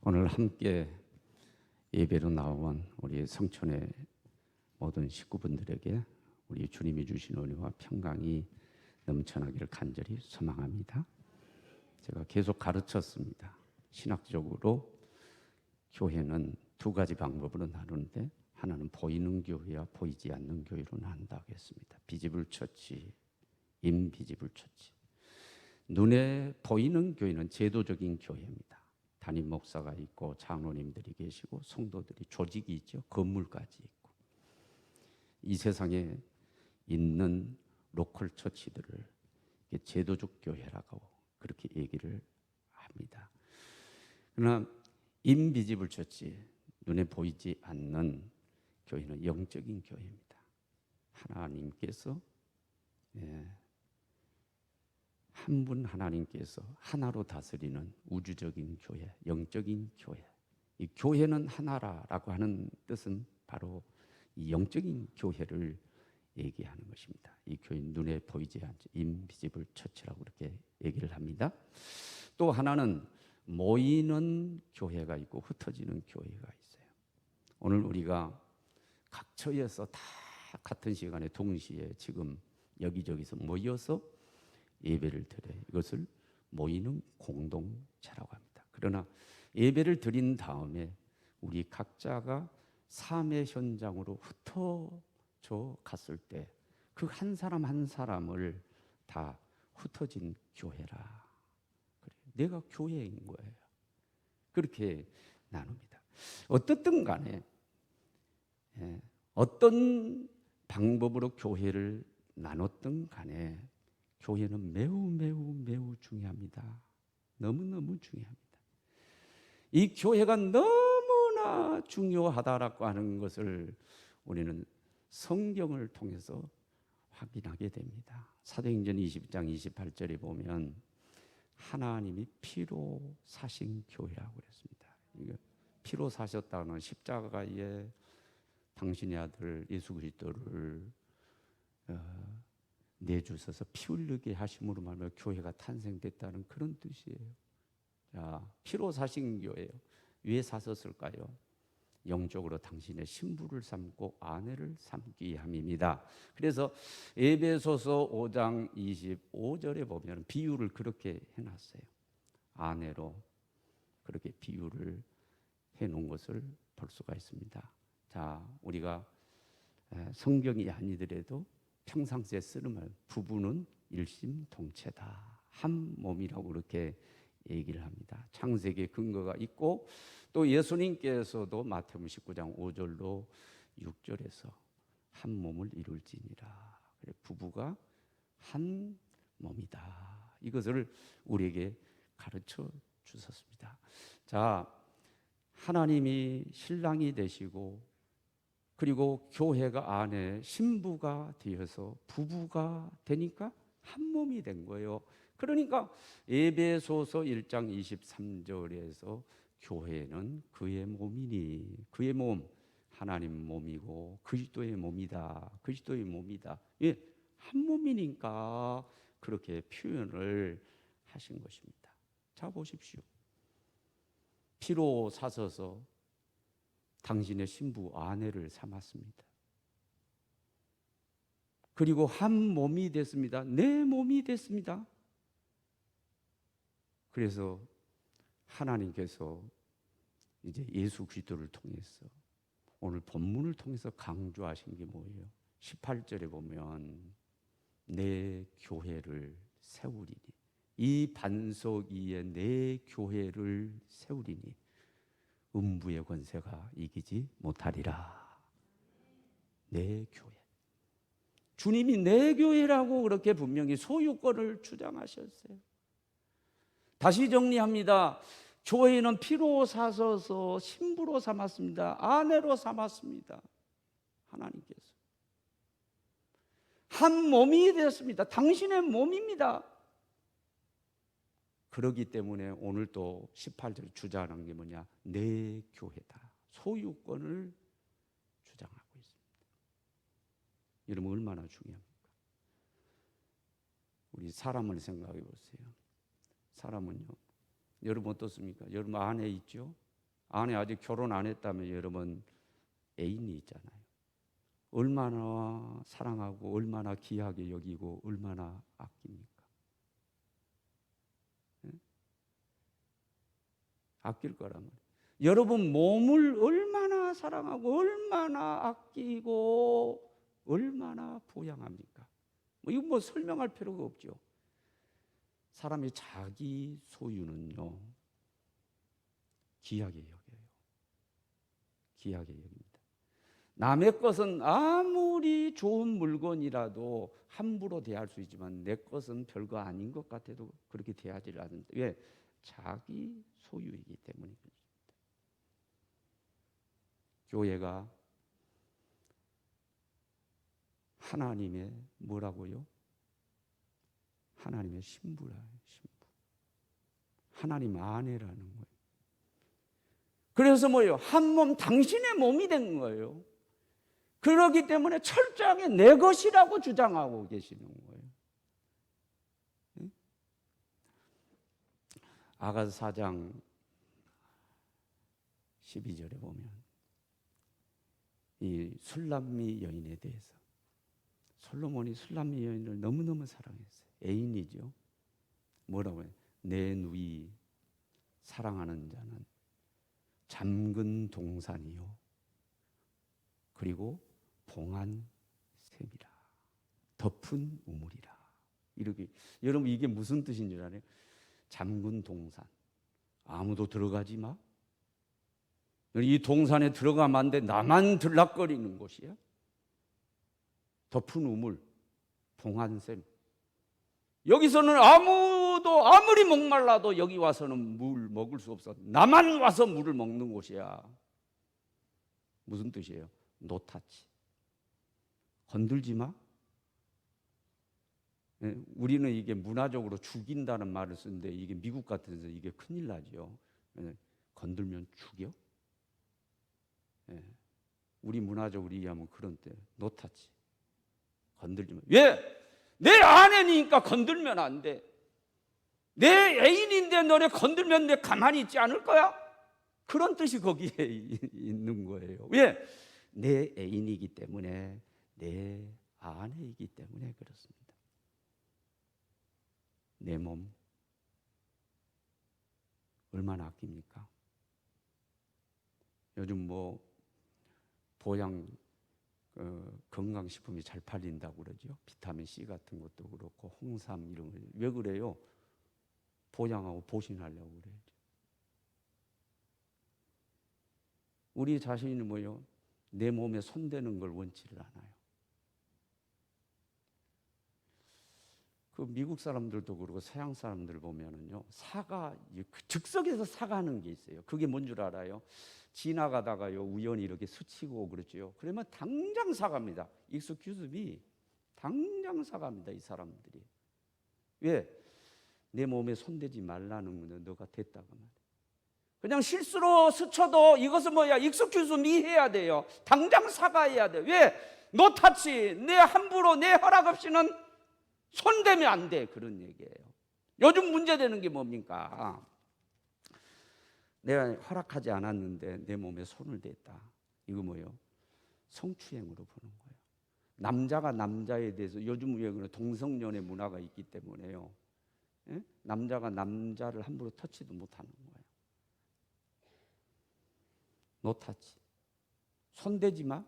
오늘 함께 예배로 나온 우리 성촌의 모든 식구분들에게 우리 주님이 주신 은혜와 평강이 넘쳐나기를 간절히 소망합니다. 제가 계속 가르쳤습니다. 신학적으로 교회는 두 가지 방법으로 나누는데, 하나는 보이는 교회와 보이지 않는 교회로 나눈다고 했습니다. 비지블 처치, 인비지블 처치. 눈에 보이는 교회는 제도적인 교회입니다. 담임 목사가 있고 장로님들이 계시고 성도들이 조직이 있죠. 건물까지 있고. 이 세상에 있는 로컬 처치들을 제도적 교회라고 그렇게 얘기를 합니다. 그러나 인비지블 처치, 눈에 보이지 않는 교회는 영적인 교회입니다. 하나님께서 한 분 하나님께서 하나로 다스리는 우주적인 교회, 영적인 교회. 이 교회는 하나라고 하는 뜻은 바로 이 영적인 교회를 얘기하는 것입니다. 이 교회는 눈에 보이지 않죠. 인비지블 처치라고 그렇게 얘기를 합니다. 또 하나는 모이는 교회가 있고 흩어지는 교회가 있어요. 오늘 우리가 각 처에서 다 같은 시간에 동시에 지금 여기저기서 모여서 예배를 드려요. 이것을 모이는 공동체라고 합니다. 그러나 예배를 드린 다음에 우리 각자가 삶의 현장으로 흩어져 갔을 때 그 한 사람 한 사람을 다 흩어진 교회라. 그래요. 내가 교회인 거예요. 그렇게 나눕니다. 어떻든 간에 어떤 방법으로 교회를 나눴든 간에 교회는 매우 중요합니다. 너무너무 중요합니다. 이 교회가 너무나 중요하다라고 하는 것을 우리는 성경을 통해서 확인하게 됩니다. 사도행전 20장 28절에 보면 하나님이 피로 사신 교회라고 그랬습니다. 이거 피로 사셨다는 십자가에 당신의 아들 예수 그리스도를 내주셔서 피 흘리게 하심으로 말하며 교회가 탄생됐다는 그런 뜻이에요. 자, 피로 사신 교회예요. 왜 사셨을까요? 영적으로 당신의 신부를 삼고 아내를 삼기 함입니다. 그래서 에베소서 5장 25절에 보면 비유를 그렇게 해놨어요. 아내로 그렇게 비유를 해놓은 것을 볼 수가 있습니다. 자, 우리가 성경이 아니더라도 평상시에 쓰는 말, 부부는 일심동체다, 한 몸이라고 그렇게 얘기를 합니다. 창세기의 근거가 있고 또 예수님께서도 마태복음 19장 5절로 6절에서 한 몸을 이룰지니라. 부부가 한 몸이다. 이것을 우리에게 가르쳐 주셨습니다. 자, 하나님이 신랑이 되시고 그리고 교회가 안에 신부가 되어서 부부가 되니까 한 몸이 된 거예요. 그러니까 에베소서 1장 23절에서 교회는 그의 몸이니, 그의 몸, 하나님 몸이고 그리스도의 몸이다. 그리스도의 몸이다. 예, 한 몸이니까 그렇게 표현을 하신 것입니다. 자, 보십시오. 피로 사셔서 당신의 신부 아내를 삼았습니다. 그리고 한 몸이 됐습니다. 내 몸이 됐습니다. 그래서 하나님께서 이제 예수 그리스도를 통해서 오늘 본문을 통해서 강조하신 게 뭐예요? 18절에 보면 내 교회를 세우리니, 이 반석 위에 내 교회를 세우리니 음부의 권세가 이기지 못하리라. 내 교회. 주님이 내 교회라고 그렇게 분명히 소유권을 주장하셨어요. 다시 정리합니다. 교회는 피로 사셔서 신부로 삼았습니다. 아내로 삼았습니다. 하나님께서 한 몸이 되었습니다. 당신의 몸입니다. 그렇기 때문에 오늘 또 18절 주장하는 게 뭐냐? 내 교회다. 소유권을 주장하고 있습니다. 여러분 얼마나 중요합니까? 우리 사람을 생각해 보세요. 사람은요, 여러분 어떻습니까? 여러분 아내 있죠? 아내 아직 결혼 안 했다면 여러분 애인이 있잖아요. 얼마나 사랑하고 얼마나 귀하게 여기고 얼마나 아낍니까? 네? 아낄 거란 말이에요. 여러분 몸을 얼마나 사랑하고 얼마나 아끼고 얼마나 보양합니까? 이거 뭐 설명할 필요가 없죠. 사람이 자기 소유는요 귀하게 여겨요. 귀하게 여깁니다. 남의 것은 아무리 좋은 물건이라도 함부로 대할 수 있지만 내 것은 별거 아닌 것 같아도 그렇게 대하지 않는다. 왜? 자기 소유이기 때문에 그렇습니다. 교회가 하나님의 뭐라고요? 하나님의 신부라요. 신부. 하나님 아내라는 거예요. 그래서 뭐예요? 한 몸 당신의 몸이 된 거예요. 그렇기 때문에 철저하게 내 것이라고 주장하고 계시는 거예요. 아가서 4장 12절에 보면 이 술람미 여인에 대해서 솔로몬이 술람미 여인을 너무너무 사랑했어요. 애인이죠. 뭐라고 해요? 내 누이 사랑하는 자는 잠근 동산이요 그리고 봉한 샘이라 덮은 우물이라. 이렇게 여러분 이게 무슨 뜻인 줄 알아요? 잠근 동산 아무도 들어가지 마. 이 동산에 들어가면 안 돼. 나만 들락거리는 곳이야. 덮은 우물, 봉한 샘. 여기서는 아무도 아무리 목말라도 여기 와서는 물 먹을 수 없어. 나만 와서 물을 먹는 곳이야. 무슨 뜻이에요? 노타치. 건들지 마. 우리는 이게 문화적으로 죽인다는 말을 쓰는데 이게 미국 같은 데서 이게 큰일 나죠. 건들면 죽여? 우리 문화적으로 이해하면 그런 때 노타치. 건들지 마. 왜? 내 아내니까 건들면 안 돼. 내 애인인데 너네 건들면 내 가만히 있지 않을 거야? 그런 뜻이 거기에 있는 거예요. 왜? 내 애인이기 때문에 내 아내이기 때문에 그렇습니다. 내 몸 얼마나 아낍니까? 요즘 뭐 보양 건강식품이 잘 팔린다고 그러죠. 비타민 C 같은 것도 그렇고 홍삼 이런 거. 왜 그래요? 보양하고 보신하려고 그래요. 우리 자신이 뭐요? 내 몸에 손대는 걸 원치를 않아요. 그 미국 사람들도 그러고 서양 사람들 보면은요, 사과 즉석에서 사과하는 게 있어요. 그게 뭔 줄 알아요? 지나가다가요 우연히 이렇게 스치고 그러죠. 그러면 당장 사과합니다. 익스큐즈미 당장 사과합니다. 이 사람들이. 왜? 내 몸에 손대지 말라는 거는 너가 됐다고 말이야. 그냥 실수로 스쳐도 이것은 뭐야? 익스큐즈미 해야 돼요. 당장 사과해야 돼. 왜? 노 타치. 내 함부로 내 허락 없이는 손대면 안 돼. 그런 얘기예요. 요즘 문제되는 게 뭡니까? 내가 허락하지 않았는데 내 몸에 손을 댔다. 이거 뭐예요? 성추행으로 보는 거예요. 남자가 남자에 대해서 요즘 왜 그래? 동성연애 문화가 있기 때문에요. 예? 남자가 남자를 함부로 터치도 못하는 거예요. 노타치. 손대지 마.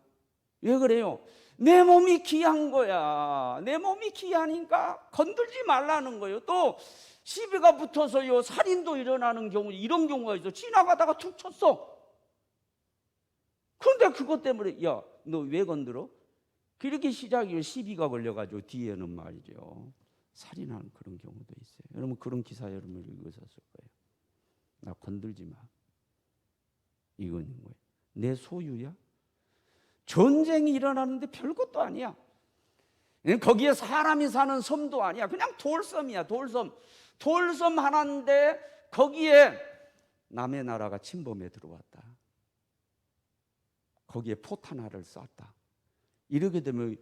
왜 그래요? 내 몸이 귀한 거야. 내 몸이 귀하니까 건들지 말라는 거예요. 또 시비가 붙어서요 살인도 일어나는 경우, 이런 경우가 있어. 지나가다가 툭 쳤어. 그런데 그것 때문에 야, 너 왜 건들어? 그렇게 시작이요 시비가 걸려가지고 뒤에는 말이죠 살인하는 그런 경우도 있어요. 여러분 그런 기사 여러분 읽으셨을 거예요. 나 건들지 마. 이건 뭐예요? 내 소유야? 전쟁이 일어나는데 별것도 아니야. 거기에 사람이 사는 섬도 아니야. 그냥 돌섬이야. 돌섬 하나인데 거기에 남의 나라가 침범해 들어왔다. 거기에 포탄 하나를 쐈다. 이렇게 되면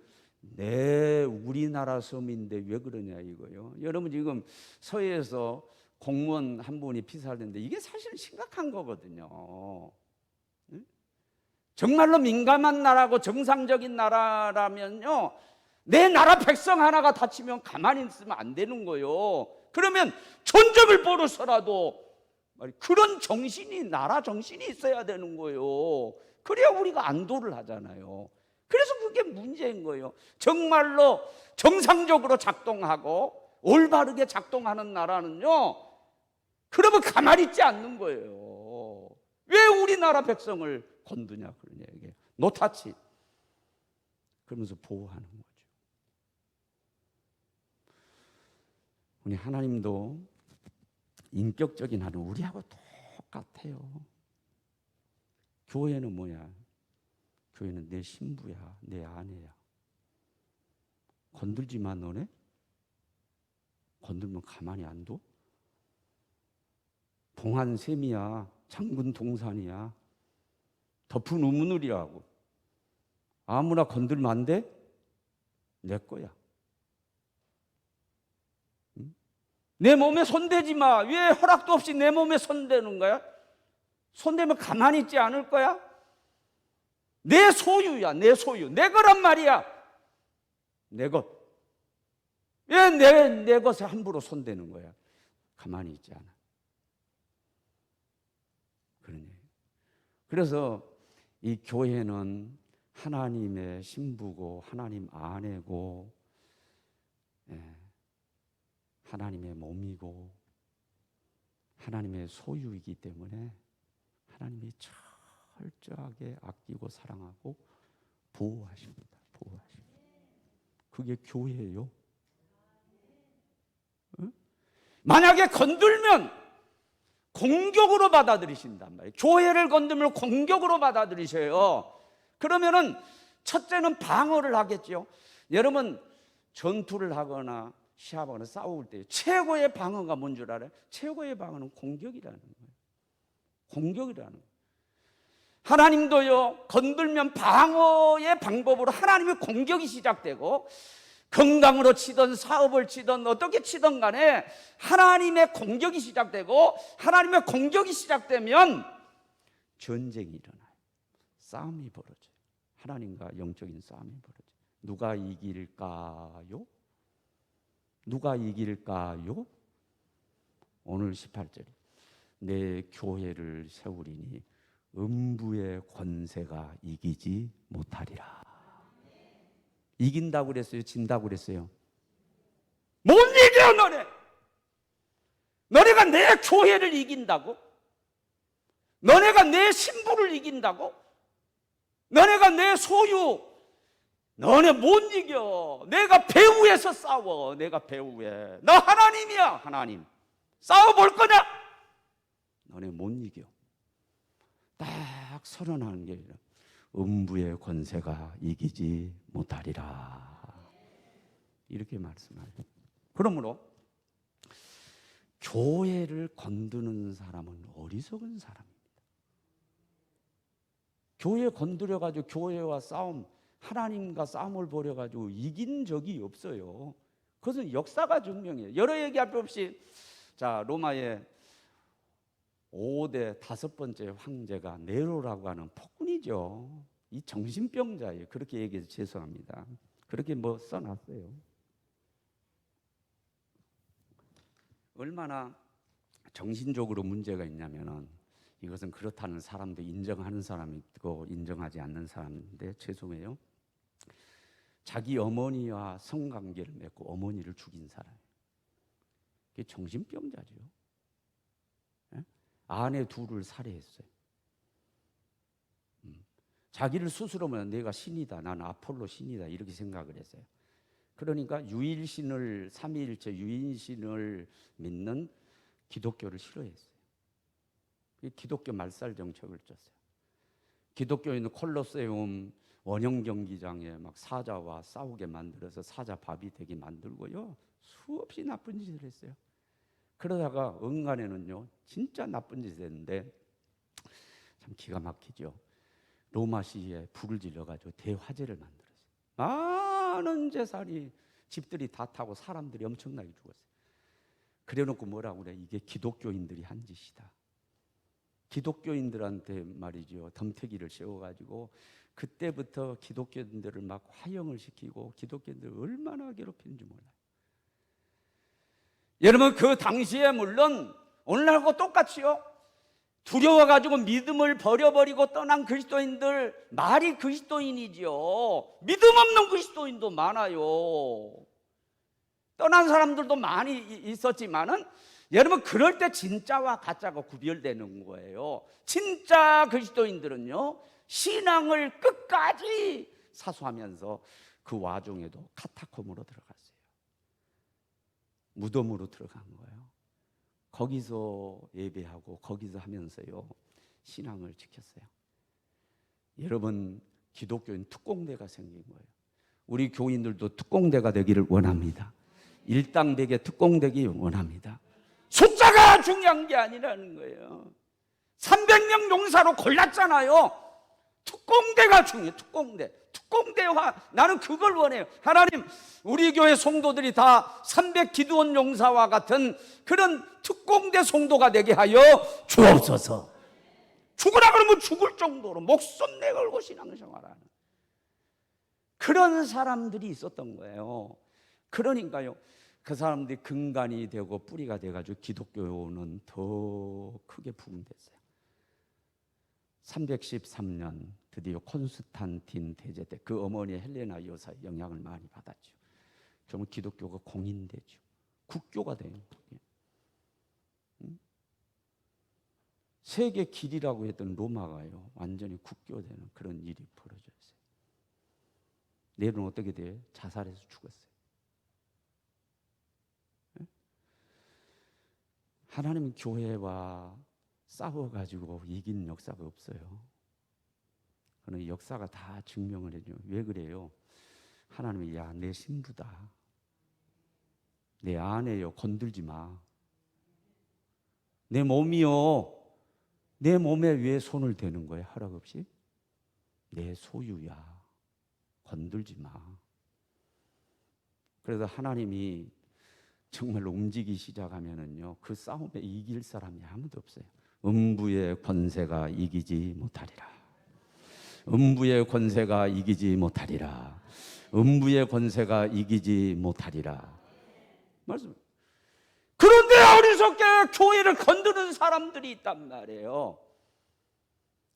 우리나라 섬인데 왜 그러냐 이거요. 여러분 지금 서해에서 공무원 한 분이 피살됐는데 이게 사실 심각한 거거든요. 정말로 민감한 나라고 정상적인 나라라면요, 내 나라 백성 하나가 다치면 가만히 있으면 안 되는 거예요. 그러면 전적을 벌어서라도 그런 정신이, 나라 정신이 있어야 되는 거예요. 그래야 우리가 안도를 하잖아요. 그래서 그게 문제인 거예요. 정말로 정상적으로 작동하고 올바르게 작동하는 나라는요, 그러면 가만히 있지 않는 거예요. 왜 우리나라 백성을 건드냐 그러냐, 이게 노타치 그러면서 보호하는 거죠. 우리 하나님도 인격적인 하나님, 우리하고 똑같아요. 교회는 뭐야? 교회는 내 신부야, 내 아내야. 건들지 마, 너네? 건들면 가만히 안 둬? 동안샘이야, 장군 동산이야, 덮은 우물이라고. 아무나 건들면 안 돼? 내 거야. 응? 내 몸에 손대지 마. 왜 허락도 없이 내 몸에 손대는 거야? 손대면 가만히 있지 않을 거야? 내 소유야, 내 소유. 내 거란 말이야. 내 것. 왜 내 것에 함부로 손대는 거야? 가만히 있지 않아. 그러니. 그래서 이 교회는 하나님의 신부고 하나님 아내고, 하나님의 몸이고 하나님의 소유이기 때문에 하나님이 철저하게 아끼고 사랑하고 보호하십니다. 보호하십니다. 그게 교회예요. 만약에 건들면 공격으로 받아들이신단 말이에요. 교회를 건들면 공격으로 받아들이셔요. 그러면은 첫째는 방어를 하겠죠. 여러분, 전투를 하거나 시합하거나 싸울 때 최고의 방어가 뭔 줄 알아요? 최고의 방어는 공격이라는 거예요. 공격이라는 거예요. 하나님도요, 건들면 방어의 방법으로 하나님의 공격이 시작되고, 건강으로 치든 사업을 치든 어떻게 치든 간에 하나님의 공격이 시작되고, 하나님의 공격이 시작되면 전쟁이 일어나요. 싸움이 벌어져요. 하나님과 영적인 싸움이 벌어져요. 누가 이길까요? 누가 이길까요? 오늘 18절, 내 교회를 세우리니 음부의 권세가 이기지 못하리라. 이긴다고 그랬어요? 진다고 그랬어요? 못 이겨. 너네가 내 교회를 이긴다고? 너네가 내 신부를 이긴다고? 너네가 내 소유, 너네 못 이겨. 내가 배후에서 싸워. 내가 배후에. 나 하나님이야. 하나님. 싸워볼 거냐? 너네 못 이겨. 딱 선언하는 게 음부의 권세가 이기지 못하리라. 이렇게 말씀하죠. 그러므로 교회를 건드는 사람은 어리석은 사람입니다. 교회 건드려가지고 교회와 싸움, 하나님과 싸움을 벌여가지고 이긴 적이 없어요. 그것은 역사가 증명해요. 여러 얘기할 것 없이, 자, 로마의 5대 5번째 황제가 네로라고 하는 폭군이죠. 이 정신병자예요. 그렇게 얘기해서 죄송합니다. 그렇게 뭐 써놨어요. 얼마나 정신적으로 문제가 있냐면은, 이것은 그렇다는 사람도 인정하는 사람이 있고 인정하지 않는 사람인데, 죄송해요. 자기 어머니와 성관계를 맺고 어머니를 죽인 사람, 그게 정신병자죠. 아내 둘을 살해했어요. 자기를 스스로는 내가 신이다, 나는 아폴로 신이다, 이렇게 생각을 했어요. 그러니까 유일신을, 삼위일체 유일신을 믿는 기독교를 싫어했어요. 기독교 말살 정책을 쳤어요. 기독교인은 콜로세움 원형 경기장에 막 사자와 싸우게 만들어서 사자 밥이 되게 만들고요, 수없이 나쁜 짓을 했어요. 그러다가 응간에는요, 진짜 나쁜 짓을 했는데 참 기가 막히죠. 로마시에 불을 질러가지고 대화재를 만들었어요. 많은 재산이, 집들이 다 타고 사람들이 엄청나게 죽었어요. 그래놓고 뭐라고 그래? 이게 기독교인들이 한 짓이다. 기독교인들한테 말이죠, 덤태기를 씌워가지고 그때부터 기독교인들을 막 화형을 시키고 기독교인들을 얼마나 괴롭히는지 몰라요. 여러분, 그 당시에 물론 오늘하고 똑같이요, 두려워가지고 믿음을 버려버리고 떠난 그리스도인들, 말이 그리스도인이지요. 믿음 없는 그리스도인도 많아요. 떠난 사람들도 많이 있었지만은, 여러분, 그럴 때 진짜와 가짜가 구별되는 거예요. 진짜 그리스도인들은요, 신앙을 끝까지 사수하면서 그 와중에도 카타콤으로 들어갔어요. 무덤으로 들어간 거예요. 거기서 예배하고 거기서 하면서요, 신앙을 지켰어요. 여러분, 기독교인 특공대가 생긴 거예요. 우리 교인들도 특공대가 되기를 원합니다. 일당백의 특공되기 원합니다. 숫자가 중요한 게 아니라는 거예요. 300명 용사로 골랐잖아요. 특공대가 중요해요. 특공대화. 나는 그걸 원해요. 하나님, 우리 교회 성도들이 다 300 기드온 용사와 같은 그런 특공대 성도가 되게 하여 주옵소서. 죽으라 그러면 죽을 정도로 목숨 내걸고 신앙생활하는 그런 사람들이 있었던 거예요. 그러니까요, 그 사람들이 근간이 되고 뿌리가 돼가지고 기독교는 더 크게 부흥됐어요. 313년 드디어 콘스탄틴 대제 때 그 어머니 헬레나 여사의 영향을 많이 받았죠. 그러면 기독교가 공인되죠. 국교가 돼요. 세계 길이라고 했던 로마가요, 완전히 국교되는 그런 일이 벌어졌어요. 내일은 어떻게 돼요? 자살해서 죽었어요. 하나님 교회와 싸워가지고 이긴 역사가 없어요. 그러나 역사가 다 증명을 해줘요. 왜 그래요? 하나님이, 야, 내 신부다, 내 아내요, 건들지 마. 내 몸이요, 내 몸에 왜 손을 대는 거야? 허락 없이? 내 소유야, 건들지 마. 그래서 하나님이 정말 움직이기 시작하면은요, 그 싸움에 이길 사람이 아무도 없어요. 음부의 권세가 이기지 못하리라. 음부의 권세가 이기지 못하리라. 음부의 권세가 이기지 못하리라. 말씀. 그런데 어리석게 교회를 건드는 사람들이 있단 말이에요.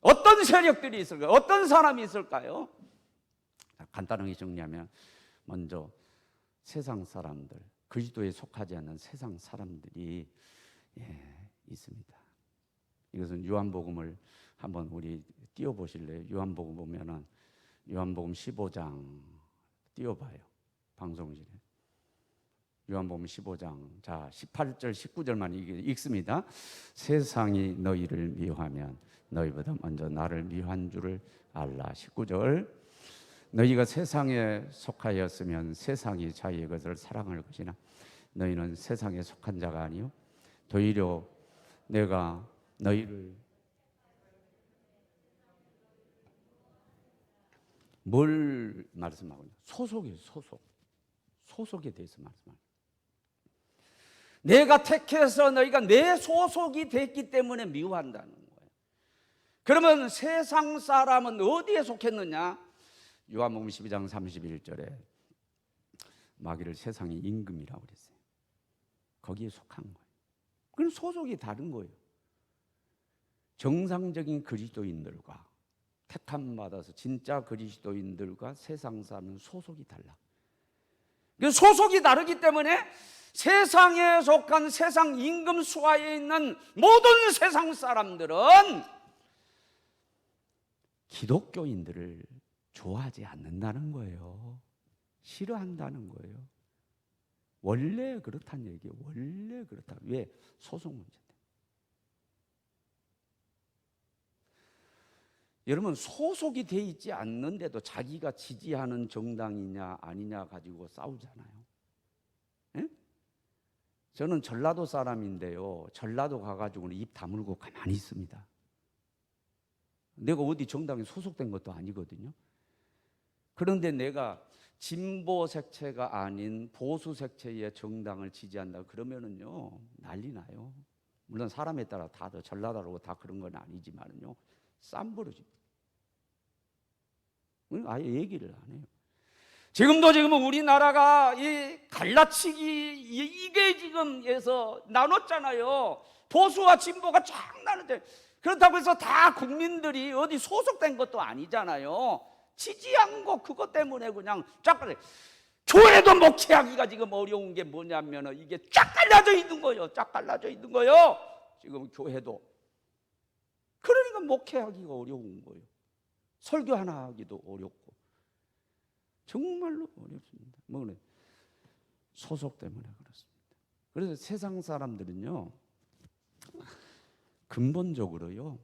어떤 세력들이 있을까요? 어떤 사람이 있을까요? 간단하게 정리하면, 먼저 세상 사람들, 그리스도에 속하지 않는 세상 사람들이 있습니다. 이것은 요한복음을 한번 우리 띄워보실래요? 요한복음 보면은 요한복음 15장 띄워봐요. 방송실에. 요한복음 15장, 자 18절 19절만 읽습니다. 세상이 너희를 미워하면 너희보다 먼저 나를 미워한 줄을 알라. 19절, 너희가 세상에 속하였으면 세상이 자기의 것을 사랑할 것이나 너희는 세상에 속한 자가 아니요 도리어 내가 너희를 뭘 말씀하고 있냐? 소속이에요. 소속에 대해서 말씀하고, 내가 택해서 너희가 내 소속이 됐기 때문에 미워한다는 거예요. 그러면 세상 사람은 어디에 속했느냐? 요한복음 12장 31절에 마귀를 세상의 임금이라고 그랬어요. 거기에 속한 거예요. 그럼 소속이 다른 거예요. 정상적인 그리스도인들과 택함 받아서 진짜 그리스도인들과 세상 사람은 소속이 달라. 소속이 다르기 때문에 세상에 속한 세상 임금 수하에 있는 모든 세상 사람들은 기독교인들을 좋아하지 않는다는 거예요. 싫어한다는 거예요. 원래 그렇다는 얘기예요. 원래 그렇다. 왜? 소속 문제 때문에. 여러분, 소속이 돼 있지 않는데도 자기가 지지하는 정당이냐 아니냐 가지고 싸우잖아요. 에? 저는 전라도 사람인데요, 전라도 가가지고는 입 다물고 가만히 있습니다. 내가 어디 정당에 소속된 것도 아니거든요. 그런데 내가 진보 색채가 아닌 보수 색채의 정당을 지지한다 그러면은요 난리 나요. 물론 사람에 따라 다들 전라도라고 다 그런 건 아니지만은요 쌈버릇입니다. 아예 얘기를 안 해요. 지금 우리나라가 이 갈라치기 이게 지금에서 나눴잖아요. 보수와 진보가 쫙 나는데 그렇다고 해서 다 국민들이 어디 소속된 것도 아니잖아요. 지지한 거 그것 때문에 그냥 쫙 교회도 목회하기가 지금 어려운 게 뭐냐면은 이게 쫙 갈라져 있는 거예요. 쫙 갈라져 있는 거예요. 지금 교회도 그러니까 목회하기가 어려운 거예요. 설교 하나 하기도 어렵고 정말로 어렵습니다. 뭐 그래 소속 때문에 그렇습니다. 그래서 세상 사람들은요 근본적으로요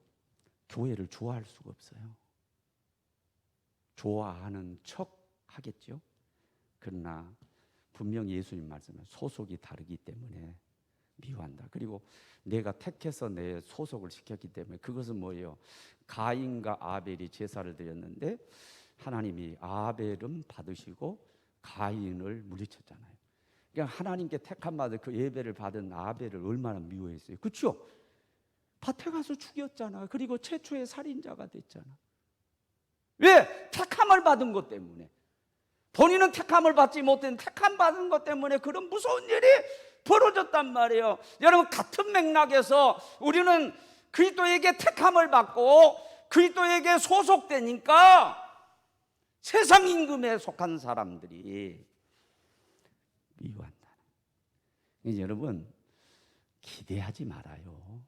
교회를 좋아할 수가 없어요. 좋아하는 척 하겠죠. 그러나 분명히 예수님 말씀은 소속이 다르기 때문에 미워한다. 그리고 내가 택해서 내 소속을 시켰기 때문에 그것은 뭐예요? 가인과 아벨이 제사를 드렸는데 하나님이 아벨은 받으시고 가인을 물리쳤잖아요. 그러니까 하나님께 택함 받은 그 예배를 받은 아벨을 얼마나 미워했어요. 그렇죠? 밭에 가서 죽였잖아. 그리고 최초의 살인자가 됐잖아. 왜? 택함을 받은 것 때문에. 본인은 택함을 받지 못한 택함 받은 것 때문에 그런 무서운 일이 벌어졌단 말이에요. 여러분 같은 맥락에서 우리는 그리스도에게 택함을 받고 그리스도에게 소속되니까 세상 임금에 속한 사람들이 미워한다. 여러분 기대하지 말아요.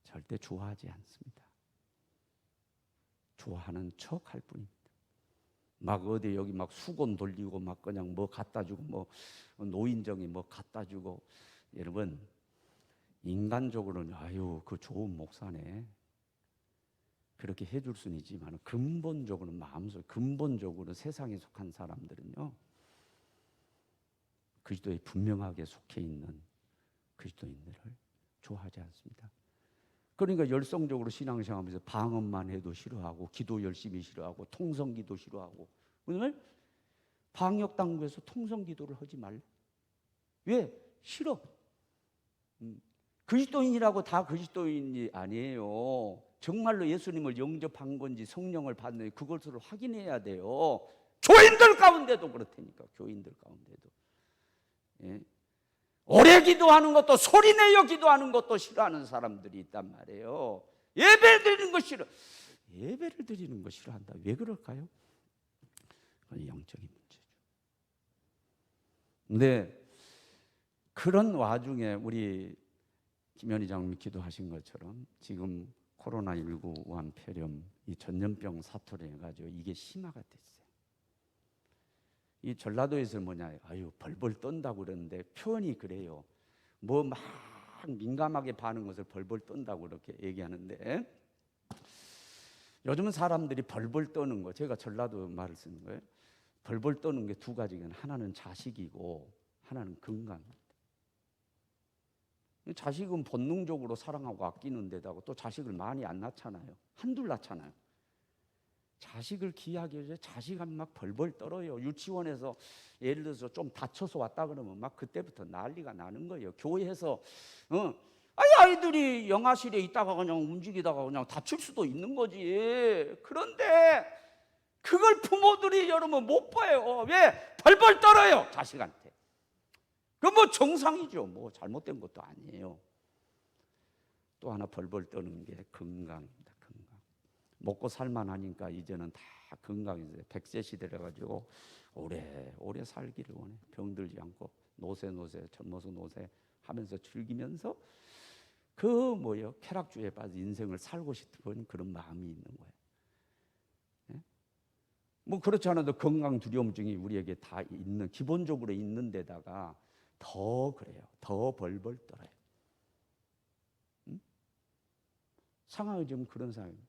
절대 좋아하지 않습니다. 좋아하는 척 할 뿐입니다. 막 어디 여기 막 수건 돌리고 막 그냥 뭐 갖다 주고 뭐 노인정이 뭐 갖다 주고 여러분 인간적으로는 아유 그 좋은 목사네 그렇게 해줄 수는 있지만 근본적으로 마음속 근본적으로 세상에 속한 사람들은요 그리스도에 분명하게 속해 있는 그리스도인들을 좋아하지 않습니다. 그러니까 열성적으로 신앙생활하면서 방언만 해도 싫어하고 기도 열심히 싫어하고 통성기도 싫어하고 왜냐면 방역당국에서 통성기도를 하지 말래. 왜? 싫어. 그리스도인이라고 다 그리스도인이 아니에요. 정말로 예수님을 영접한 건지 성령을 받는 그것을 확인해야 돼요. 교인들 가운데도 그렇다니까. 교인들 가운데도 예? 오래 기도하는 것도 소리내어 기도하는 것도 싫어하는 사람들이 있단 말이에요. 예배를 드리는 거 싫어. 예배를 드리는 거 싫어한다. 왜 그럴까요? 그건 영적인 문제죠. 근데 그런 와중에 우리 김현희 장로님이 기도하신 것처럼 지금 코로나19 우한폐렴 이 전염병 사태로 해가지고 이게 심화가 됐어요. 이 전라도에서 뭐냐, 아유 벌벌 떤다고 그러는데 표현이 그래요. 뭐 막 민감하게 반응 것을 벌벌 떤다고 그렇게 얘기하는데 요즘은 사람들이 벌벌 떠는 거, 제가 전라도 말을 쓰는 거예요. 벌벌 떠는 게 두 가지가 하나는 자식이고 하나는 건강입니다. 자식은 본능적으로 사랑하고 아끼는 데다가 또 자식을 많이 안 낳잖아요. 한둘 낳잖아요. 자식을 귀하게 해서 자식은 막 벌벌 떨어요. 유치원에서 예를 들어서 좀 다쳐서 왔다 그러면 막 그때부터 난리가 나는 거예요. 교회에서 아이들이 영아실에 있다가 그냥 움직이다가 그냥 다칠 수도 있는 거지. 그런데 그걸 부모들이 여러분 못 봐요. 왜? 벌벌 떨어요 자식한테. 그건 뭐 정상이죠. 뭐 잘못된 것도 아니에요. 또 하나 벌벌 떠는 게 건강입니다. 건강. 먹고 살만하니까 이제는 다 건강이세요. 100세 시대라 가지고 오래 살기를 원해. 병들지 않고 노세 젊어서 노세 하면서 즐기면서 쾌락주의에 빠져 인생을 살고 싶은 그런 마음이 있는 거예요. 네? 뭐 그렇지 않아도 건강 두려움증이 우리에게 다 있는 기본적으로 있는 데다가 더 그래요. 더 벌벌 떨어요. 상황이 좀 그런 상황입니다.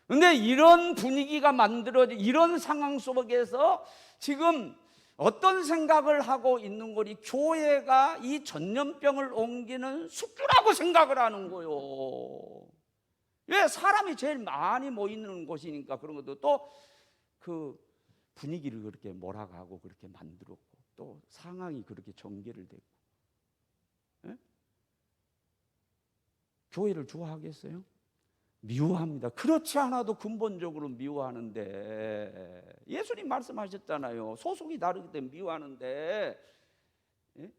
그런데 이런 분위기가 만들어진 이런 상황 속에서 지금 어떤 생각을 하고 있는 거니 교회가 이 전염병을 옮기는 숙주라고 생각을 하는 거예요. 왜? 사람이 제일 많이 모이는 곳이니까 그런 것도 또 분위기를 그렇게 몰아가고 그렇게 만들었고 또 상황이 그렇게 전개를 됐고, 예? 교회를 좋아하겠어요? 미워합니다. 그렇지 않아도 근본적으로 미워하는데, 예수님 말씀하셨잖아요. 소속이 다르기 때문에 미워하는데, 예?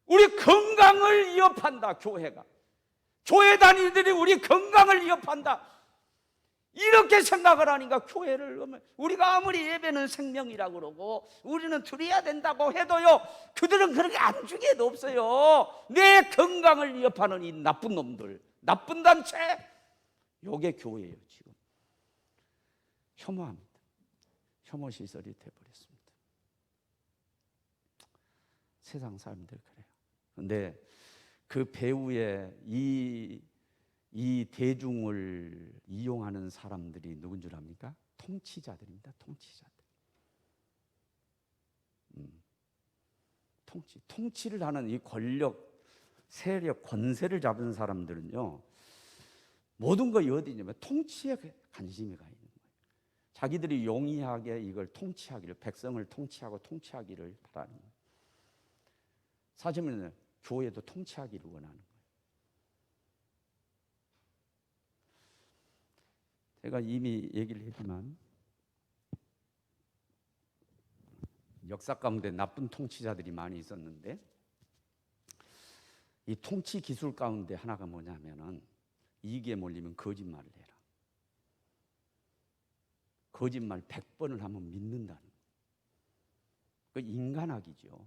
우리 건강을 위협한다. 교회가, 교회 다니들이 우리 건강을 위협한다, 이렇게 생각을 하니까 교회를, 우리가 아무리 예배는 생명이라고 그러고 우리는 드려야 된다고 해도요, 그들은 그렇게 안중에도 없어요. 내 건강을 위협하는 이 나쁜 놈들, 나쁜 단체, 요게 교회예요. 지금 혐오합니다. 혐오 시설이 돼버렸습니다. 세상 사람들 그래요. 근데 그 배후에 이 대중을 이용하는 사람들이 누군 줄 압니까? 통치자들입니다. 통치자들. 통치를 하는 이 권력, 세력, 권세를 잡은 사람들은요, 모든 것이 어디냐면 통치에 관심이 가 있는 거예요. 자기들이 용이하게 이걸 통치하기를, 백성을 통치하고 통치하기를 바라는 거예요. 사실은 교회도 통치하기를 원하는 거예요. 제가 이미 얘기를 했지만 역사 가운데 나쁜 통치자들이 많이 있었는데, 이 통치 기술 가운데 하나가 뭐냐면은 이기에 몰리면 거짓말을 해라. 거짓말 100번을 하면 믿는다는 거예요. 그 인간학이죠.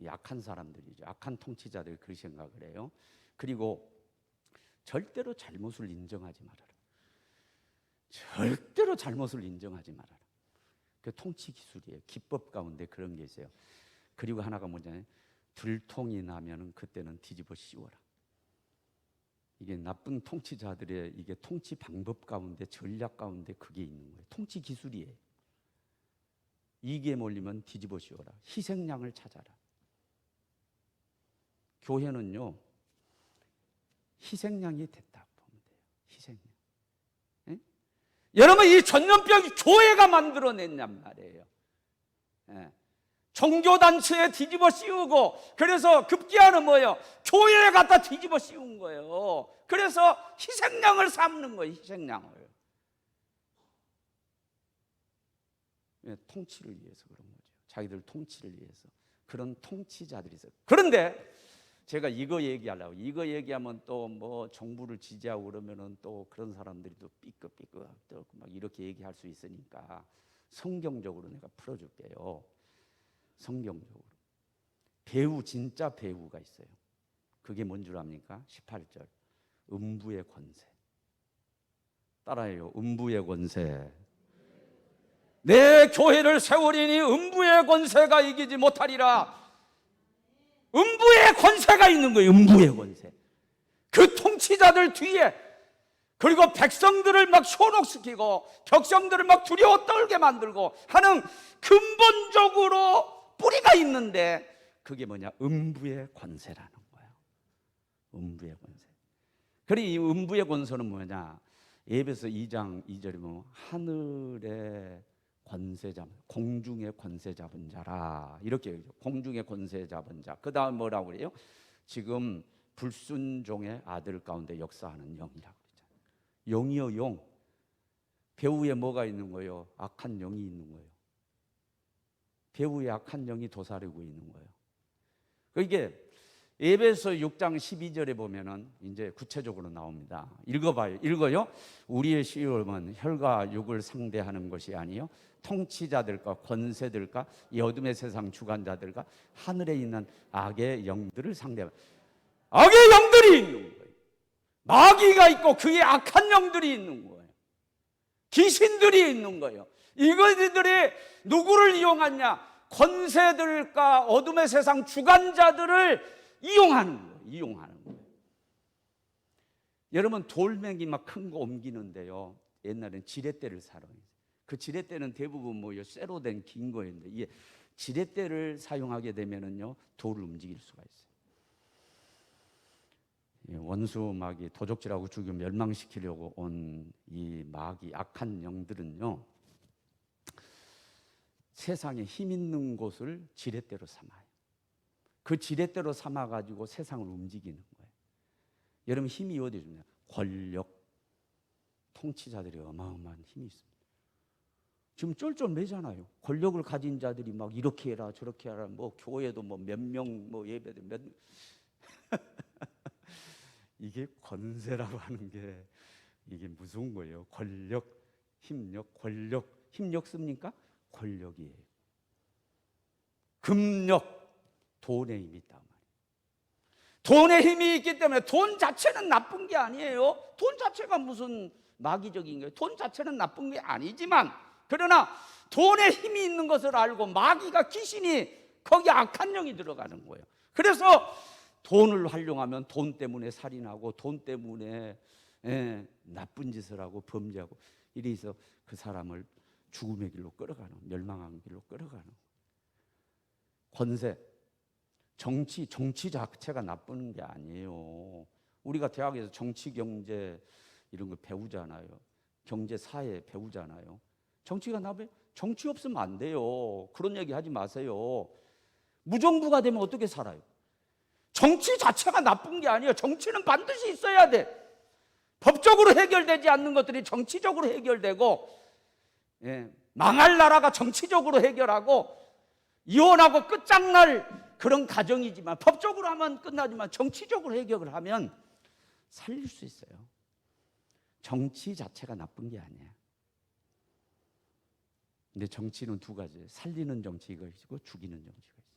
약한 사람들이죠. 악한 통치자들이 그렇게 생각을 해요. 그리고 절대로 잘못을 인정하지 말아라. 절대로 잘못을 인정하지 말아라. 그 통치 기술이에요. 기법 가운데 그런 게 있어요. 그리고 하나가 뭐냐면 들통이 나면은 그때는 뒤집어 씌워라. 이게 나쁜 통치자들의 이게 통치 방법 가운데, 전략 가운데 그게 있는 거예요. 통치 기술이에요. 이기에 몰리면 뒤집어 씌워라. 희생양을 찾아라. 교회는요, 희생양이 됐다 보면 돼요. 희생양. 예? 여러분, 이 전염병이 교회가 만들어냈냔 말이에요. 예. 종교단체에 뒤집어 씌우고, 그래서 급기야는 뭐예요? 교회에 갖다 뒤집어 씌운 거예요. 그래서 희생양을 삼는 거예요. 희생양을. 예, 통치를 위해서 그런 거죠. 자기들 통치를 위해서. 그런 통치자들이 있어요. 그런데 제가 이거 얘기하려고, 이거 얘기하면 또 뭐 정부를 지지하고 그러면은 또 그런 사람들이 또 삐끗삐끗 막 이렇게 얘기할 수 있으니까 성경적으로 내가 풀어줄게요. 성경적으로. 배후, 진짜 배후가 있어요. 그게 뭔 줄 압니까? 18절. 음부의 권세. 따라해요. 음부의 권세. 내 교회를 세우리니 음부의 권세가 이기지 못하리라. 음부의 권세가 있는 거예요. 음부의 권세. 그 통치자들 뒤에, 그리고 백성들을 막 현혹시키고 백성들을 막 두려워 떨게 만들고 하는 근본적으로 뿌리가 있는데, 그게 뭐냐? 음부의 권세라는 거예요. 음부의 권세. 그리고 이 음부의 권세는 뭐냐? 에베소 2장 2절에 보면 하늘의 권세 잡은, 공중의 권세 잡은 자라, 이렇게 얘기죠. 공중의 권세 잡은 자. 그 다음 뭐라고 그래요? 지금 불순종의 아들 가운데 역사하는 영이라고 그러잖아요. 영이요, 영. 배후에 뭐가 있는 거예요? 악한 영이 있는 거예요. 배후에 악한 영이 도사리고 있는 거예요. 이게 에베소 6장 12절에 보면은 이제 구체적으로 나옵니다. 읽어봐요. 읽어요. 우리의 시험은 혈과 육을 상대하는 것이 아니요 통치자들과 권세들과 이 어둠의 세상 주관자들과 하늘에 있는 악의 영들을 상대하는, 악의 영들이 있는 거예요. 마귀가 있고 그의 악한 영들이 있는 거예요. 귀신들이 있는 거예요. 이것들이 누구를 이용하냐? 권세들과 어둠의 세상 주관자들을 이용하는 거예요. 이용하는 거예요. 여러분, 돌멩이 막 큰 거 옮기는데요, 옛날엔 지렛대를 사용해요. 그 지렛대는 대부분 뭐요, 쇠로 된 긴 거였는데, 이게 지렛대를 사용하게 되면은요, 돌을 움직일 수가 있어요. 원수 마귀, 도적질하고 죽여 멸망시키려고 온 이 마귀, 악한 영들은요, 세상에 힘 있는 곳을 지렛대로 삼아요. 그 지렛대로 삼아가지고 세상을 움직이는 거예요. 여러분 힘이 어디 있냐? 권력, 통치자들이 어마어마한 힘이 있습니다. 지금 쫄쫄매잖아요. 권력을 가진 자들이 막 이렇게 해라 저렇게 해라, 뭐 교회도 뭐 몇 명 뭐 예배도 몇 이게 권세라고 하는 게 이게 무서운 거예요. 권력, 힘력, 권력, 힘력 씁니까? 권력이에요. 금력, 돈의 힘이 있단 말이에요. 돈의 힘이 있기 때문에 돈 자체는 나쁜 게 아니에요. 돈 자체가 무슨 마귀적인 거예요. 돈 자체는 나쁜 게 아니지만, 그러나 돈의 힘이 있는 것을 알고 마귀가, 귀신이 거기 악한 영이 들어가는 거예요. 그래서 돈을 활용하면 돈 때문에 살인하고 돈 때문에 나쁜 짓을 하고 범죄하고, 이래서 그 사람을 죽음의 길로 끌어가는, 멸망한 길로 끌어가는. 권세, 정치 자체가 나쁜 게 아니에요. 우리가 대학에서 정치, 경제 이런 거 배우잖아요. 경제, 사회 배우잖아요. 정치가 나쁘면 정치 없으면 안 돼요. 그런 얘기 하지 마세요. 무정부가 되면 어떻게 살아요? 정치 자체가 나쁜 게 아니에요. 정치는 반드시 있어야 돼. 법적으로 해결되지 않는 것들이 정치적으로 해결되고, 망할 나라가 정치적으로 해결하고, 이혼하고 끝장날 그런 가정이지만, 법적으로 하면 끝나지만 정치적으로 해결을 하면 살릴 수 있어요. 정치 자체가 나쁜 게 아니에요. 근데 정치는 두 가지예요. 살리는 정치가 있고 죽이는 정치가 있어요.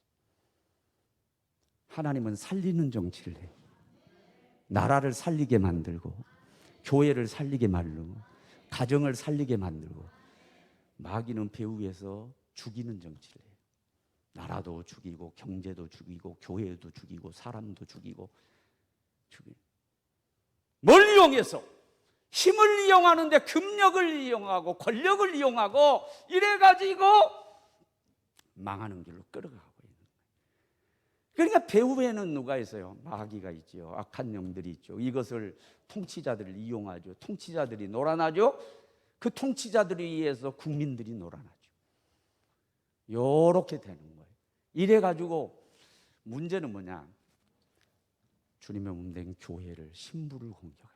하나님은 살리는 정치를 해요. 나라를 살리게 만들고, 교회를 살리게 만들고, 가정을 살리게 만들고. 마귀는 배후에서 죽이는 정치를 해요. 나라도 죽이고, 경제도 죽이고, 교회도 죽이고, 사람도 죽이고. 뭘 이용해서? 힘을 이용하는데 금력을 이용하고 권력을 이용하고 이래가지고 망하는 길로 끌어가고 있는 거예요. 그러니까 배후에는 누가 있어요? 마귀가 있죠. 악한 영들이 있죠. 이것을 통치자들을 이용하죠. 통치자들이 놀아나죠. 그 통치자들에 의해서 국민들이 놀아나죠. 이렇게 되는 거예요. 이래가지고 문제는 뭐냐? 주님의 몸된 교회를, 신부를 공격해요.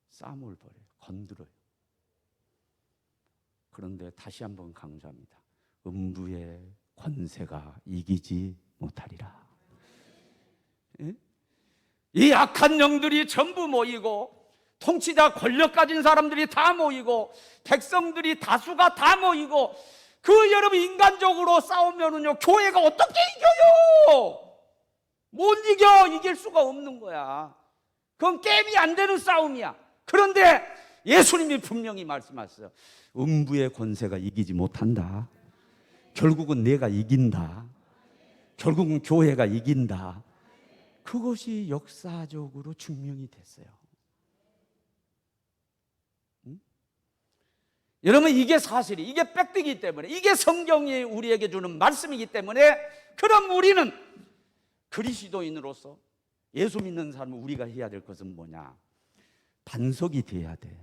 싸움을 벌여요. 건드려요. 그런데 다시 한번 강조합니다. 음부의 권세가 이기지 못하리라. 예? 이 악한 영들이 전부 모이고, 통치자 권력 가진 사람들이 다 모이고, 백성들이 다수가 다 모이고, 그 여러분 인간적으로 싸우면은요, 교회가 어떻게 이겨요? 못 이겨. 이길 수가 없는 거야. 그건 게임이 안 되는 싸움이야. 그런데 예수님이 분명히 말씀하셨어요. 음부의 권세가 이기지 못한다. 결국은 내가 이긴다. 결국은 교회가 이긴다. 그것이 역사적으로 증명이 됐어요. 여러분, 이게 사실이, 이게 팩트이기 때문에, 이게 성경이 우리에게 주는 말씀이기 때문에, 그럼 우리는 그리스도인으로서 예수 믿는 사람은 우리가 해야 될 것은 뭐냐? 반석 돼야 돼.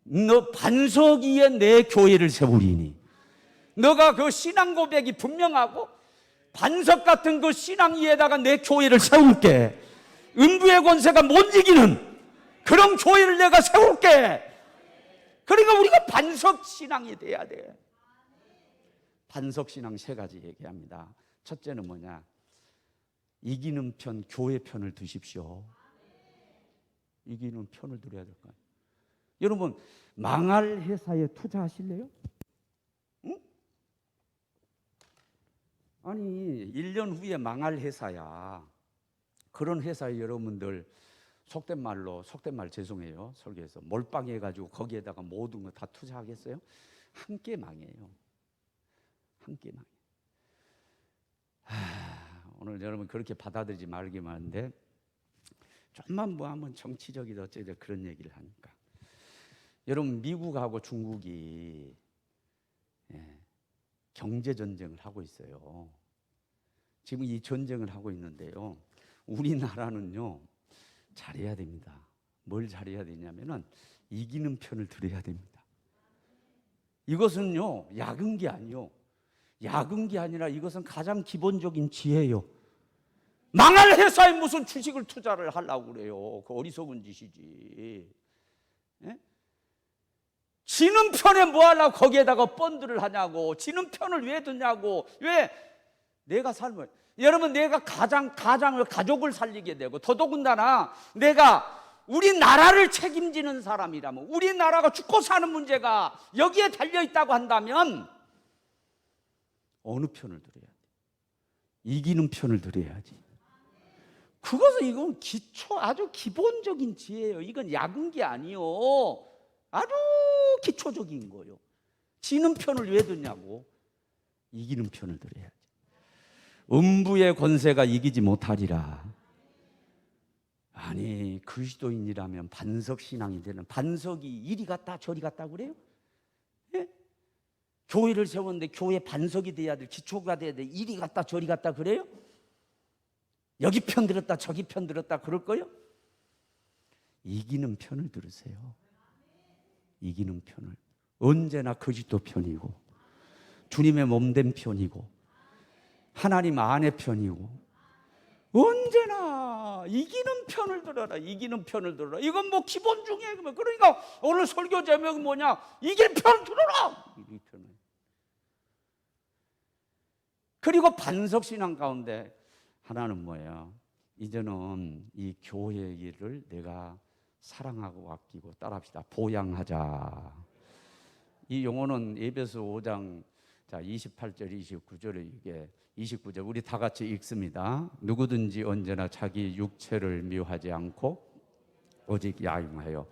너 반석 위에 내 교회를 세우리니, 너가 그 신앙 고백이 분명하고 반석 같은 그 신앙 위에다가 내 교회를 세울게. 음부의 권세가 못 이기는 그런 교회를 내가 세울게. 그러니까 우리가 반석 신앙이 돼야 돼. 반석 신앙 세 가지 얘기합니다. 첫째는 뭐냐? 이기는 편, 교회 편을 드십시오. 이기는 편을 들어야 될 거예요. 여러분, 망할 회사에 투자하실래요? 응? 아니, 1년 후에 망할 회사야. 그런 회사에 여러분들 속된 말 죄송해요. 설교에서 몰빵해가지고 거기에다가 모든 거 다 투자하겠어요? 함께 망해요. 함께 망해요. 오늘 여러분 그렇게 받아들이지 말기만 하는데, 좀만 뭐 하면 정치적이다 어쩌다 그런 얘기를 하니까. 여러분, 미국하고 중국이 경제 전쟁을 하고 있어요. 지금 이 전쟁을 하고 있는데요, 우리나라는요 잘해야 됩니다. 뭘 잘해야 되냐면은 이기는 편을 들어야 됩니다. 이것은요 약은 게 아니요, 약은 게 아니라 이것은 가장 기본적인 지혜예요. 망할 회사에 무슨 주식을 투자를 하려고 그래요. 그 어리석은 짓이지. 예? 지는 편에 뭐 하려고 거기에다가 펀드를 하냐고. 지는 편을 왜 듣냐고. 왜? 내가 삶을, 여러분, 내가 가장을, 가족을 살리게 되고, 더더군다나 내가 우리나라를 책임지는 사람이라면, 우리나라가 죽고 사는 문제가 여기에 달려있다고 한다면 어느 편을 들어야 돼? 이기는 편을 들어야지. 그것은, 이건 기초, 아주 기본적인 지혜예요. 이건 약은 게 아니요, 아주 기초적인 거예요. 지는 편을 왜 듣냐고. 이기는 편을 들어야지. 음부의 권세가 이기지 못하리라. 아니, 그리스도인이라면 반석신앙이 되는, 반석이 이리 갔다 저리 갔다 그래요? 예? 교회를 세웠는데 교회 반석이 돼야 될, 기초가 돼야 돼. 이리 갔다 저리 갔다 그래요? 여기 편 들었다 저기 편 들었다 그럴 거요? 이기는 편을 들으세요. 이기는 편을. 언제나 그리스도 편이고, 주님의 몸된 편이고, 하나님 안의 편이고, 언제나 이기는 편을 들어라. 이기는 편을 들어라. 이건 뭐 기본 중에, 그러니까 오늘 설교 제목이 뭐냐? 이길 편 들어라. 이길 편을. 그리고 반석신앙 가운데 하나는 뭐예요? 이제는 이 교회의 일을 내가 사랑하고 아끼고 따라합시다. 보양하자. 이 용어는 에베소 5장 28절 29절에 이게 29절 우리 다 같이 읽습니다. 누구든지 언제나 자기 육체를 미워하지 않고 오직 야용하여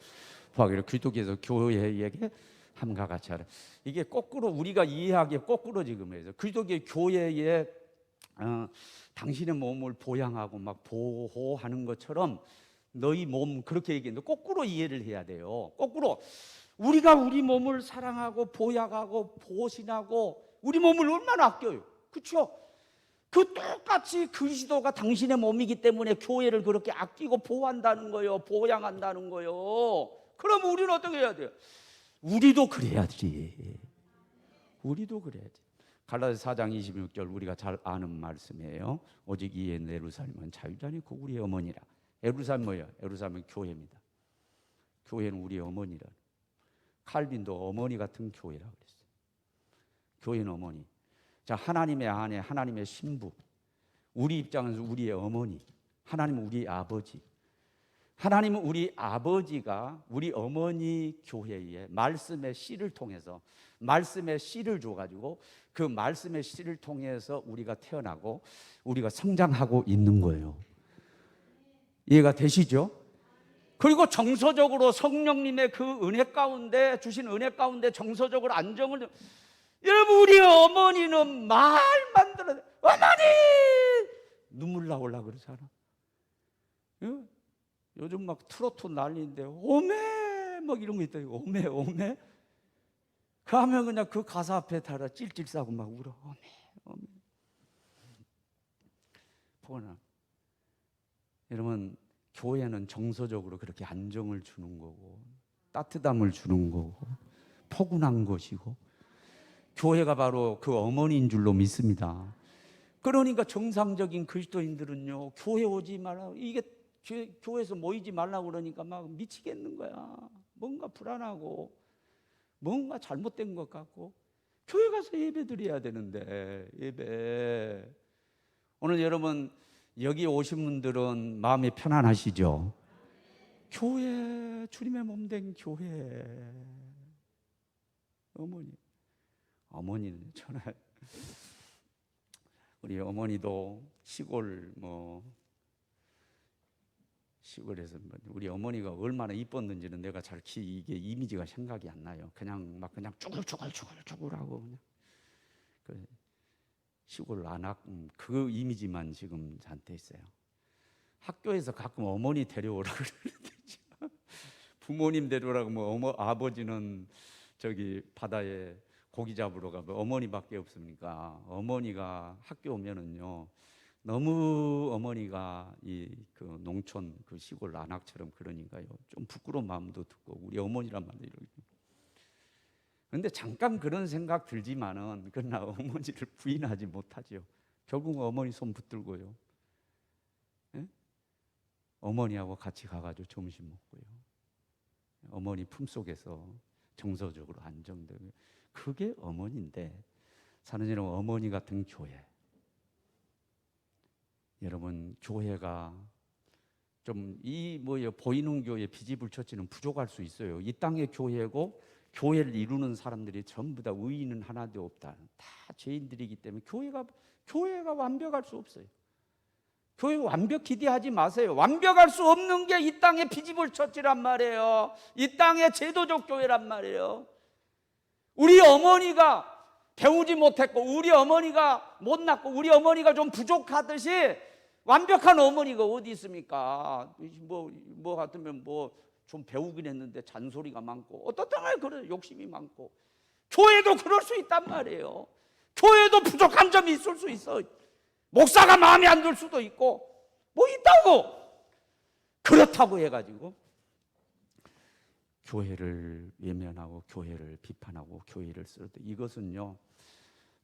보하기를 그리스도께서 교회에게 함과 같이 하라. 이게 거꾸로 우리가 이해하기에 거꾸로 지금 해서 그리스도의 교회에 당신의 몸을 보양하고 막 보호하는 것처럼 너희 몸 그렇게 얘기했는데 거꾸로 이해를 해야 돼요. 거꾸로 우리가 우리 몸을 사랑하고 보약하고 보신하고 우리 몸을 얼마나 아껴요. 그렇죠? 그 똑같이 그리스도가 당신의 몸이기 때문에 교회를 그렇게 아끼고 보호한다는 거예요. 보양한다는 거예요. 그럼 우리는 어떻게 해야 돼요? 우리도 그래야지. 우리도 그래야지. 갈라디아서 4장 26절 우리가 잘 아는 말씀이에요. 오직 이 옛 예루살렘은 자유자니 그 우리의 어머니라. 예루살렘 뭐예요? 예루살렘은 교회입니다. 교회는 우리의 어머니라. 칼빈도 어머니 같은 교회라고 그랬어요. 교회는 어머니. 자, 하나님의 아내, 하나님의 신부. 우리 입장에서 우리의 어머니. 하나님은 우리 아버지. 하나님은 우리 아버지가 우리 어머니 교회에 말씀의 씨를 통해서 말씀의 씨를 줘가지고 그 말씀의 씨를 통해서 우리가 태어나고 우리가 성장하고 있는 거예요. 이해가 되시죠? 그리고 정서적으로 성령님의 그 은혜 가운데 주신 은혜 가운데 정서적으로 안정을, 여러분 우리 어머니는 말만 들어도 어머니 눈물 나올라 그러잖아. 요즘 막 트로트 난리인데 오메 막 이런 거 있다. 오메 오메 그 하면 그냥 그 가사 앞에 달아 찔찔 싸고 막 울어. 오메 오메. 보거나 여러분, 교회는 정서적으로 그렇게 안정을 주는 거고 따뜻함을 주는 거고 포근한 것이고 교회가 바로 그 어머니인 줄로 믿습니다. 그러니까 정상적인 그리스도인들은요 교회 오지 말라, 이게 교회에서 모이지 말라고 그러니까 막 미치겠는 거야. 뭔가 불안하고 뭔가 잘못된 것 같고 교회 가서 예배 드려야 되는데 예배. 오늘 여러분 여기 오신 분들은 마음이 편안하시죠? 교회, 주님의 몸된 교회. 어머니는 전화. 우리 어머니도 시골에서 우리 어머니가 얼마나 이뻤는지는 내가 잘 이게 이미지가 생각이 안 나요. 그냥 쭈글쭈글하고 그냥 그 시골 안악 그 이미지만 지금 잔뜩 있어요. 학교에서 가끔 어머니 데려오라고 그러는데 부모님 데려오라고 뭐 아버지는 저기 바다에 고기 잡으러 가면 어머니밖에 없습니까? 어머니가 학교 오면은요 너무 어머니가 그 농촌 그 시골 안악처럼 그러니까요 좀 부끄러운 마음도 듣고 우리 어머니란 말이에요. 그런데 잠깐 그런 생각 들지만은 그러나 어머니를 부인하지 못하죠. 결국 어머니 손 붙들고요. 예? 어머니하고 같이 가가지고 점심 먹고요. 어머니 품속에서 정서적으로 안정되고, 그게 어머니인데, 사는 여러분, 어머니 같은 교회. 여러분, 교회가 좀 보이는 교회 비지불처치는 부족할 수 있어요. 이 땅의 교회고 교회를 이루는 사람들이 전부 다 의인은 하나도 없다. 다 죄인들이기 때문에 교회가 완벽할 수 없어요. 교회 완벽 기대하지 마세요. 완벽할 수 없는 게 이 땅의 비지불처치란 말이에요. 이 땅의 제도적 교회란 말이에요. 우리 어머니가 배우지 못했고, 우리 어머니가 못났고, 우리 어머니가 좀 부족하듯이 완벽한 어머니가 어디 있습니까? 뭐 같으면 좀 배우긴 했는데 잔소리가 많고, 어떤 때는 그래 욕심이 많고. 교회도 그럴 수 있단 말이에요. 교회도 부족한 점이 있을 수 있어. 목사가 마음에 안 들 수도 있고 뭐 있다고. 그렇다고 해가지고 교회를 외면하고 교회를 비판하고 교회를 쓰러뜨, 이것은요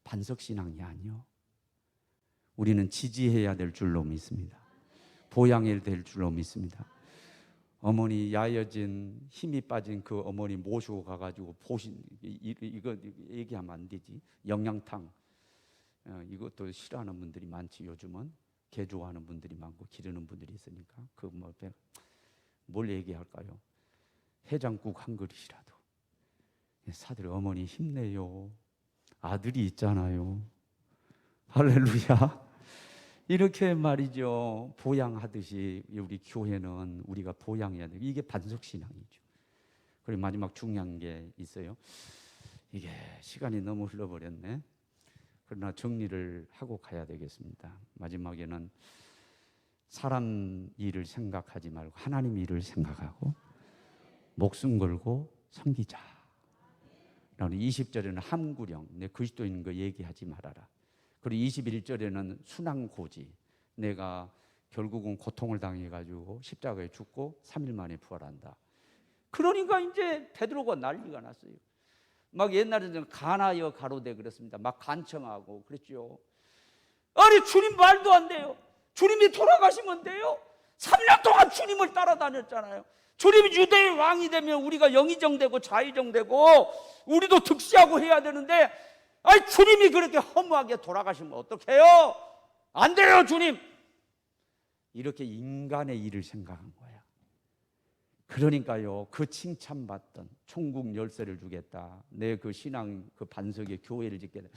반석신앙이 아니요. 우리는 지지해야 될 줄로 믿습니다. 보양해야 될 줄로 믿습니다. 어머니 야여진 힘이 빠진 그 어머니 모시고 가가지고 이거 얘기하면 안 되지. 영양탕 이것도 싫어하는 분들이 많지. 요즘은 개 좋아하는 분들이 많고 기르는 분들이 있으니까 뭘 얘기할까요? 해장국 한 그릇이라도. 사들 어머니 힘내요. 아들이 있잖아요. 할렐루야. 이렇게 말이죠. 보양하듯이 우리 교회는 우리가 보양해야 돼요. 이게 반석신앙이죠. 그리고 마지막 중요한 게 있어요. 이게 시간이 너무 흘러버렸네. 그러나 정리를 하고 가야 되겠습니다. 마지막에는 사람 일을 생각하지 말고 하나님 일을 생각하고 목숨 걸고 섬기자. 20절에는 함구령, 내 그리스도인 거 얘기하지 말아라. 그리고 21절에는 순항고지, 내가 결국은 고통을 당해가지고 십자가에 죽고 3일 만에 부활한다. 그러니까 이제 베드로가 난리가 났어요. 막 옛날에는 간하여 가로되 그랬습니다. 막 간청하고 그랬죠. 아니 주님 말도 안 돼요. 주님이 돌아가시면 돼요. 3년 동안 주님을 따라다녔잖아요. 주님이 유대의 왕이 되면 우리가 영의정되고 자의정되고 우리도 득시하고 해야 되는데, 아니 주님이 그렇게 허무하게 돌아가시면 어떡해요? 안 돼요 주님. 이렇게 인간의 일을 생각한 거야. 그러니까요, 그 칭찬받던 천국 열쇠를 주겠다, 내 그 신앙 그 반석에 교회를 짓겠다,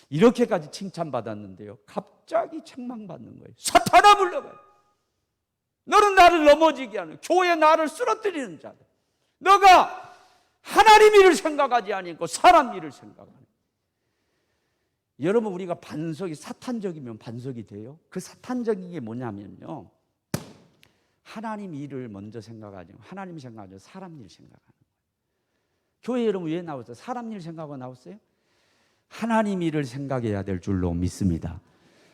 이렇게까지 칭찬받았는데요, 갑자기 책망받는 거예요. 사탄아 물러가요. 너는 나를 넘어지게 하는, 교회 나를 쓰러뜨리는 자다. 너가 하나님 일을 생각하지 않고 사람 일을 생각하는. 여러분, 우리가 반석이 사탄적이면 반석이 돼요? 그 사탄적인 게 뭐냐면요, 하나님 일을 먼저 생각하지, 하나님 생각하죠. 사람 일 생각하는 거예요. 교회 여러분 왜 나왔어요? 사람 일 생각하고 나왔어요? 하나님 일을 생각해야 될 줄로 믿습니다.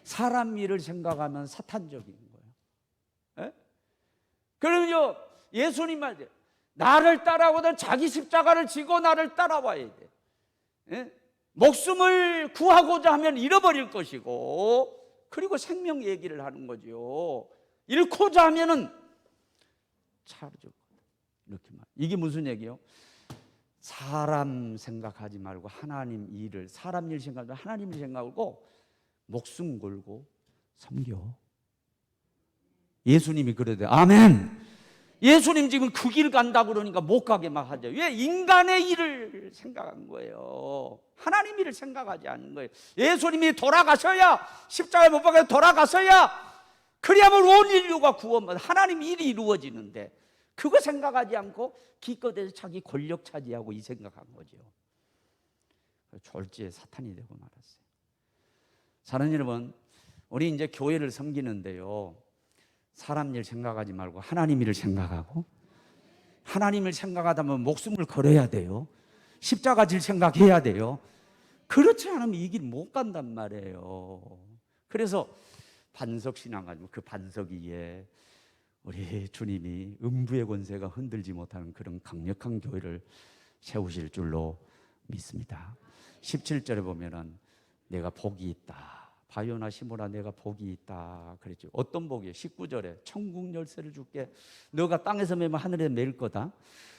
사람 일을 생각하면 사탄적인 거예요. 에? 그러면요, 예수님 말대로 나를 따라오든 자기 십자가를 지고 나를 따라와야 돼. 에? 목숨을 구하고자 하면 잃어버릴 것이고, 그리고 생명 얘기를 하는 거죠. 잃고자 하면은 차르죠. 이렇게 말. 이게 무슨 얘기요? 사람 생각하지 말고 하나님 일을, 사람 일 생각하고 하나님 일 생각하고 목숨 걸고 섬겨. 예수님이 그러대. 아멘. 예수님 지금 그 길 간다 그러니까 못 가게 막 하죠. 왜? 인간의 일을 생각한 거예요. 하나님 일을 생각하지 않는 거예요. 예수님이 돌아가셔야, 십자가에 못 박혀 돌아가셔야, 그래야만 온 인류가 구원받아 하나님 일이 이루어지는데, 그거 생각하지 않고 기껏해서 자기 권력 차지하고 이 생각한 거죠. 졸지에 사탄이 되고 말았어요. 사랑하는 여러분, 우리 이제 교회를 섬기는데요, 사람 일 생각하지 말고 하나님 일을 생각하고, 하나님을 생각하다 보면 목숨을 걸어야 돼요. 십자가 질 생각해야 돼요. 그렇지 않으면 이 길 못 간단 말이에요. 그래서 반석신앙 가지고 그 반석 위에 우리 주님이 음부의 권세가 흔들지 못하는 그런 강력한 교회를 세우실 줄로 믿습니다. 17절에 보면은 내가 복이 있다. 바요나 시모나 내가 복이 있다 그랬죠. 어떤 복이에요? 19절에 천국 열쇠를 줄게. 너가 땅에서 매면 하늘에 매일 거다.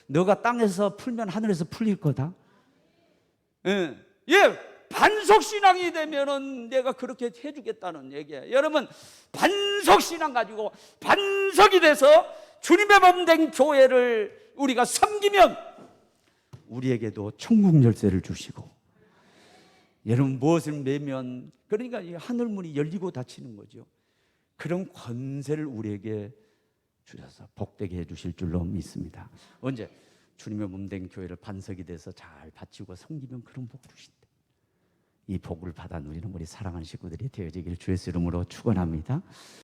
너가 땅에서 풀면 하늘에서 풀릴 거다. 예, 반석신앙이 되면은 내가 그렇게 해주겠다는 얘기예요. 여러분, 반석신앙 가지고 반석이 돼서 주님의 몸 된 교회를 우리가 섬기면 우리에게도 천국 열쇠를 주시고, 여러분 무엇을 매면 그러니까 이 하늘문이 열리고 닫히는 거죠. 그런 권세를 우리에게 주셔서 복되게 해주실 줄로 믿습니다. 언제? 주님의 몸 된 교회를 반석이 돼서 잘 바치고 섬기면 그런 복 주신대. 이 복을 받아 누리는 우리 사랑하는 식구들이 되어지기를 주의 이름으로 축원합니다.